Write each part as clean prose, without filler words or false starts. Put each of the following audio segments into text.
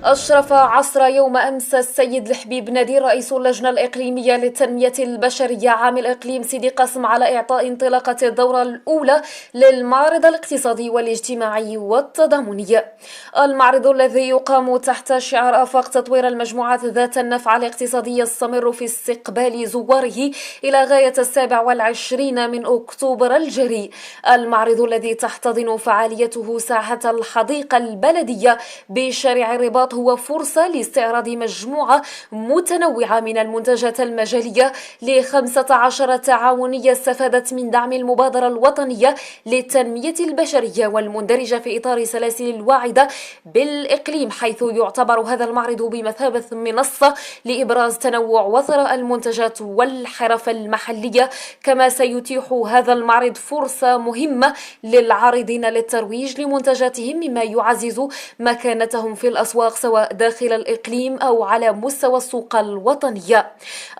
أشرف عصر يوم أمس السيد الحبيب نادير رئيس اللجنة الإقليمية للتنمية البشرية عام الإقليم سيدي قاسم على إعطاء انطلاقة الدورة الأولى للمعرض الاقتصادي والاجتماعي والتضامني. المعرض الذي يقام تحت شعار آفاق تطوير المجموعات ذات النفع الاقتصادي يستمر في استقبال زواره إلى غاية 27 من أكتوبر الجاري. المعرض الذي تحتضن فعاليته ساحة الحديقة البلدية بشارع الرباط هو فرصة لاستعراض مجموعة متنوعة من المنتجات المجالية ل15 تعاونية استفادت من دعم المبادرة الوطنية للتنمية البشرية والمندرجة في إطار سلاسل الواعدة بالإقليم، حيث يعتبر هذا المعرض بمثابة منصة لإبراز تنوع وثراء المنتجات والحرف المحلية. كما سيتيح هذا المعرض فرصة مهمة للعارضين للترويج لمنتجاتهم مما يعزز مكانتهم في الأسواق سواء داخل الإقليم أو على مستوى السوق الوطنية.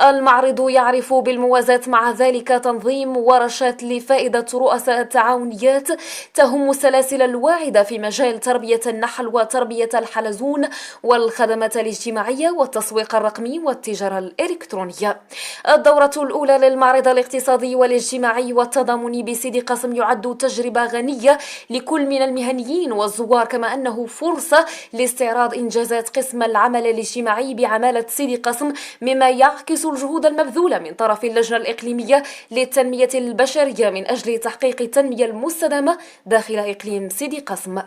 المعرض يعرف بالموازاة مع ذلك تنظيم ورشات لفائدة رؤساء التعاونيات تهم السلاسل الواعدة في مجال تربية النحل وتربية الحلزون والخدمات الاجتماعية والتسويق الرقمي والتجارة الإلكترونية. الدورة الأولى للمعرض الاقتصادي والاجتماعي والتضامني بسيدي قاسم يعد تجربة غنية لكل من المهنيين والزوار، كما أنه فرصة لاستعراض إنجازات قسم العمل الاجتماعي بعمالة سيدي قاسم، مما يعكس الجهود المبذولة من طرف اللجنة الإقليمية للتنمية البشرية من أجل تحقيق التنمية المستدامة داخل إقليم سيدي قاسم.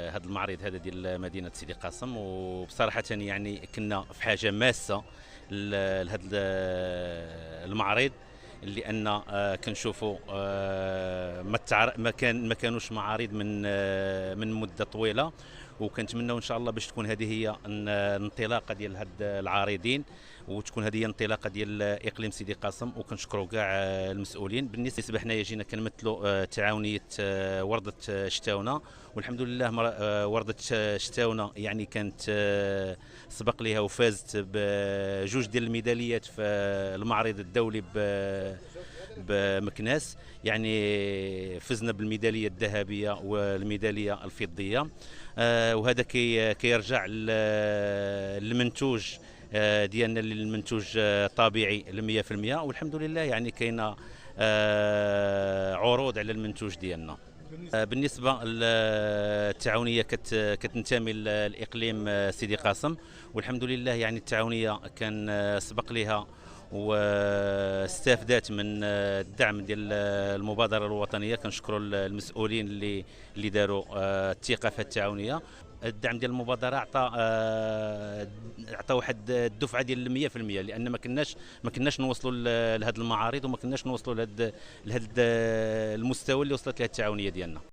هذا المعرض هذا ديال مدينة سيدي قاسم، وبصراحة يعني كنا في حاجة ماسة لهذا المعرض، لأن كنشوفوا ما كانوش معارض من مدة طويلة، وكنتمنوا ان شاء الله باش تكون هذه هي الانطلاقه ديال هاد العارضين، وتكون هذه هي الانطلاقه ديال اقليم سيدي قاسم. وكنشكروا كاع المسؤولين. بالنسبه حنايا جينا كنمثلوا تعاونيه ورده شتاونه، والحمد لله ورده شتاونه يعني كانت سبق لها وفازت بجوج ديال الميداليات في المعرض الدولي بمكناس، يعني فزنا بالميداليه الذهبيه والميداليه الفضيه. وهذا كيرجع للمنتوج ديالنا، المنتوج طبيعي 100%، والحمد لله يعني كاينه عروض على المنتوج ديالنا. بالنسبه للتعاونيه كتنتمي للاقليم سيدي قاسم، والحمد لله يعني التعاونيه كان سبق لها واستفادت من الدعم ديال المبادره الوطنيه. كنشكروا المسؤولين اللي داروا الثقه في التعاونيه. الدعم ديال المبادره عطى واحد الدفعه ديال 100%، لان ما كناش نوصلوا لهذه المعارض، وما كناش نوصلوا لهذا المستوى اللي وصلت له التعاونيه ديالنا.